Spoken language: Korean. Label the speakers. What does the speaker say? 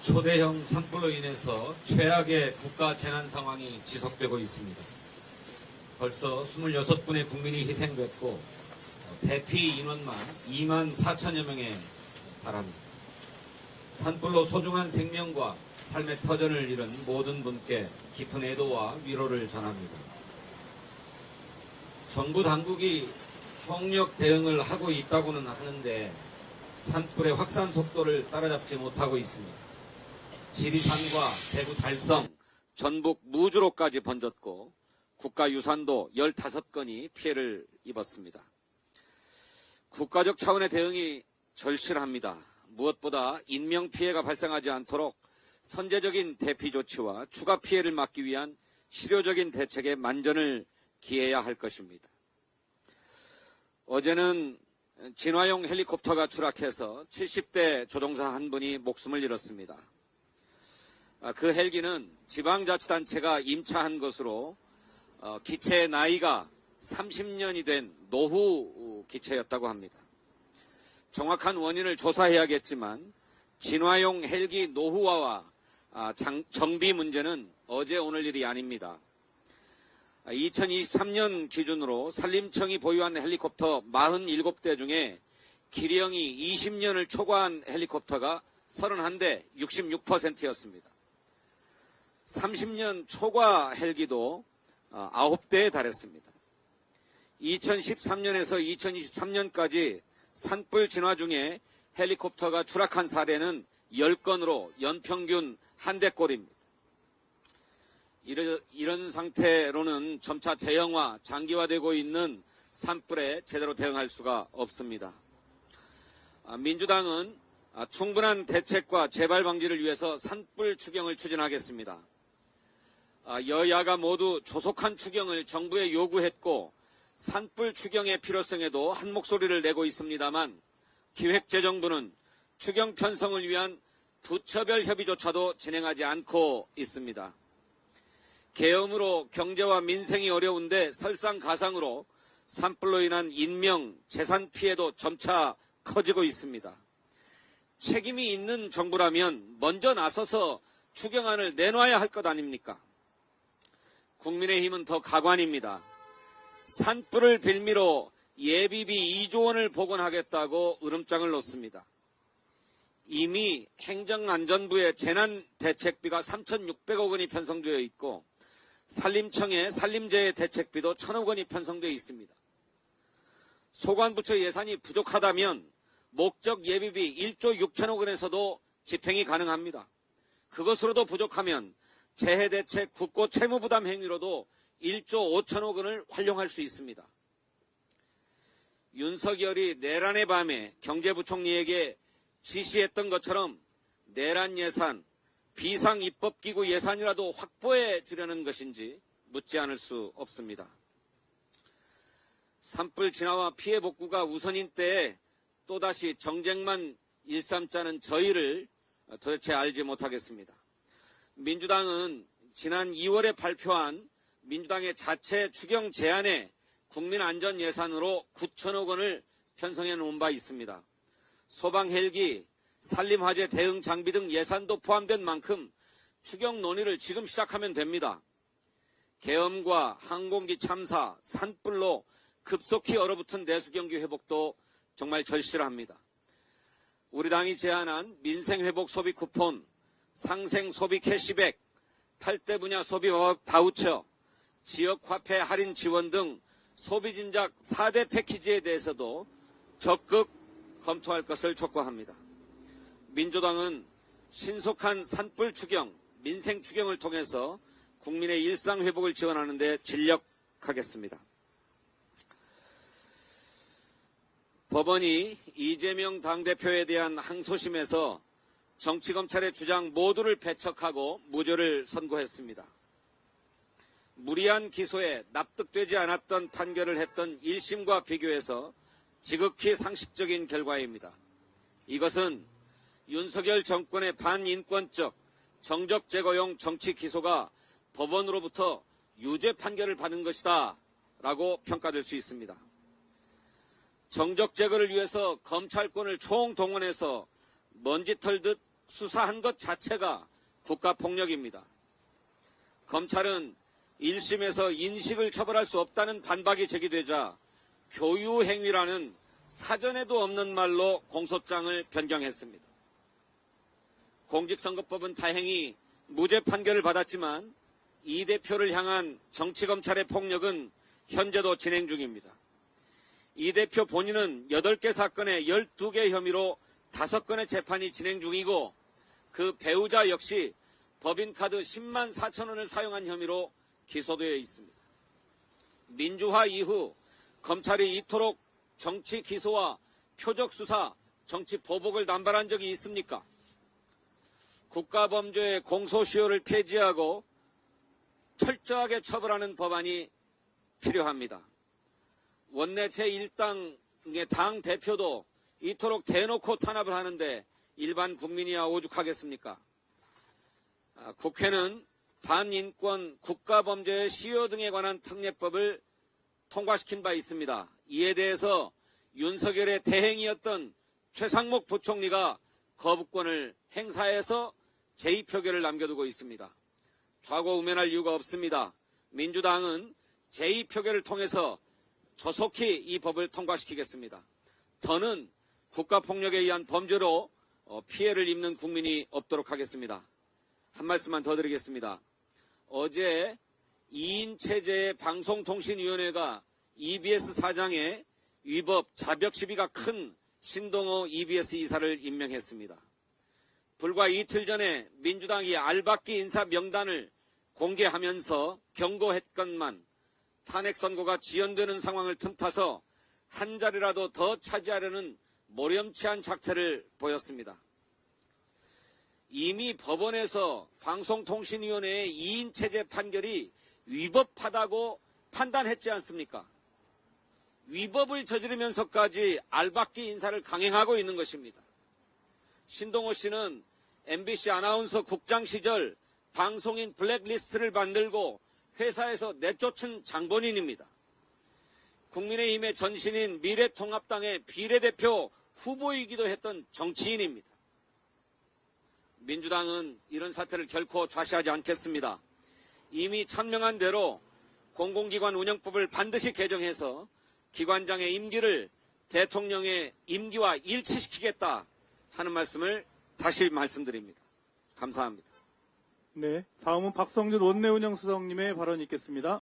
Speaker 1: 초대형 산불로 인해서 최악의 국가 재난 상황이 지속되고 있습니다. 벌써 26분의 국민이 희생됐고 대피 인원만 2만 4천여 명에 달합니다. 산불로 소중한 생명과 삶의 터전을 잃은 모든 분께 깊은 애도와 위로를 전합니다. 정부 당국이 총력 대응을 하고 있다고는 하는데 산불의 확산 속도를 따라잡지 못하고 있습니다. 지리산과 대구 달성, 전북 무주로까지 번졌고 국가유산도 15건이 피해를 입었습니다. 국가적 차원의 대응이 절실합니다. 무엇보다 인명피해가 발생하지 않도록 선제적인 대피 조치와 추가 피해를 막기 위한 실효적인 대책에 만전을 기해야 할 것입니다. 어제는 진화용 헬리콥터가 추락해서 70대 조종사 한 분이 목숨을 잃었습니다. 그 헬기는 지방자치단체가 임차한 것으로 기체의 나이가 30년이 된 노후 기체였다고 합니다. 정확한 원인을 조사해야겠지만 진화용 헬기 노후화와 정비 문제는 어제 오늘 일이 아닙니다. 2023년 기준으로 산림청이 보유한 헬리콥터 47대 중에 기령이 20년을 초과한 헬리콥터가 31대, 66%였습니다. 30년 초과 헬기도 9대에 달했습니다. 2013년에서 2023년까지 산불 진화 중에 헬리콥터가 추락한 사례는 10건으로 연평균 1대꼴입니다. 이런 상태로는 점차 대형화, 장기화되고 있는 산불에 제대로 대응할 수가 없습니다. 민주당은 충분한 대책과 재발 방지를 위해서 산불 추경을 추진하겠습니다. 여야가 모두 조속한 추경을 정부에 요구했고 산불 추경의 필요성에도 한 목소리를 내고 있습니다만 기획재정부는 추경 편성을 위한 부처별 협의조차도 진행하지 않고 있습니다. 계엄으로 경제와 민생이 어려운데 설상가상으로 산불로 인한 인명, 재산 피해도 점차 커지고 있습니다. 책임이 있는 정부라면 먼저 나서서 추경안을 내놔야 할 것 아닙니까? 국민의힘은 더 가관입니다. 산불을 빌미로 예비비 2조 원을 복원하겠다고 으름장을 놓습니다. 이미 행정안전부의 재난대책비가 3,600억 원이 편성되어 있고 산림청의 산림재해 대책비도 1,000억 원이 편성되어 있습니다. 소관부처 예산이 부족하다면 목적 예비비 1조 6천억 원에서도 집행이 가능합니다. 그것으로도 부족하면 재해대책 국고 채무부담 행위로도 1조 5천억 원을 활용할 수 있습니다. 윤석열이 내란의 밤에 경제부총리에게 지시했던 것처럼 내란 예산, 비상입법기구 예산이라도 확보해 주려는 것인지 묻지 않을 수 없습니다. 산불 진화와 피해 복구가 우선인 때에 또다시 정쟁만 일삼자는 저희를 도대체 알지 못하겠습니다. 민주당은 지난 2월에 발표한 민주당의 자체 추경 제안에 국민안전 예산으로 9천억 원을 편성해 놓은 바 있습니다. 소방 헬기, 산림화재 대응 장비 등 예산도 포함된 만큼 추경 논의를 지금 시작하면 됩니다. 계엄과 항공기 참사, 산불로 급속히 얼어붙은 내수경기 회복도 정말 절실합니다. 우리 당이 제안한 민생회복 소비 쿠폰, 상생 소비 캐시백, 8대 분야 소비 바우처, 지역화폐 할인 지원 등 소비진작 4대 패키지에 대해서도 적극 검토할 것을 촉구합니다. 민주당은 신속한 산불 추경, 민생 추경을 통해서 국민의 일상 회복을 지원하는 데 진력하겠습니다. 법원이 이재명 당대표에 대한 항소심에서 정치검찰의 주장 모두를 배척하고 무죄를 선고했습니다. 무리한 기소에 납득되지 않았던 판결을 했던 1심과 비교해서 지극히 상식적인 결과입니다. 이것은 윤석열 정권의 반인권적 정적 제거용 정치 기소가 법원으로부터 유죄 판결을 받은 것이다 라고 평가될 수 있습니다. 정적 제거를 위해서 검찰권을 총동원해서 먼지 털듯 수사한 것 자체가 국가폭력입니다. 검찰은 1심에서 인식을 처벌할 수 없다는 반박이 제기되자 교유행위라는 사전에도 없는 말로 공소장을 변경했습니다. 공직선거법은 다행히 무죄 판결을 받았지만 이 대표를 향한 정치검찰의 폭력은 현재도 진행 중입니다. 이 대표 본인은 8개 사건에 12개 혐의로 5건의 재판이 진행 중이고 그 배우자 역시 법인카드 10만 4천 원을 사용한 혐의로 기소되어 있습니다. 민주화 이후 검찰이 이토록 정치 기소와 표적 수사, 정치 보복을 남발한 적이 있습니까? 국가범죄의 공소시효를 폐지하고 철저하게 처벌하는 법안이 필요합니다. 원내 제1당의 당 대표도 이토록 대놓고 탄압을 하는데 일반 국민이야 오죽하겠습니까? 국회는 반인권 국가범죄의 시효 등에 관한 특례법을 통과시킨 바 있습니다. 이에 대해서 윤석열의 대행이었던 최상목 부총리가 거부권을 행사해서 제2표결을 남겨두고 있습니다. 좌고우면할 이유가 없습니다. 민주당은 제2표결을 통해서 조속히 이 법을 통과시키겠습니다. 더는 국가폭력에 의한 범죄로 피해를 입는 국민이 없도록 하겠습니다. 한 말씀만 더 드리겠습니다. 어제 2인 체제의 방송통신위원회가 EBS 사장에 위법 자벽 시비가 큰 신동호 EBS 이사를 임명했습니다. 불과 이틀 전에 민주당이 알박기 인사 명단을 공개하면서 경고했건만 탄핵 선고가 지연되는 상황을 틈타서 한 자리라도 더 차지하려는 모렴치한 작태를 보였습니다. 이미 법원에서 방송통신위원회의 2인 체제 판결이 위법하다고 판단했지 않습니까? 위법을 저지르면서까지 알박기 인사를 강행하고 있는 것입니다. 신동호 씨는 MBC 아나운서 국장 시절 방송인 블랙리스트를 만들고 회사에서 내쫓은 장본인입니다. 국민의힘의 전신인 미래통합당의 비례대표 후보이기도 했던 정치인입니다. 민주당은 이런 사태를 결코 좌시하지 않겠습니다. 이미 천명한 대로 공공기관 운영법을 반드시 개정해서 기관장의 임기를 대통령의 임기와 일치시키겠다 하는 말씀을 다시 말씀드립니다. 감사합니다.
Speaker 2: 네, 다음은 박성준 원내운영수석님의 발언이 있겠습니다.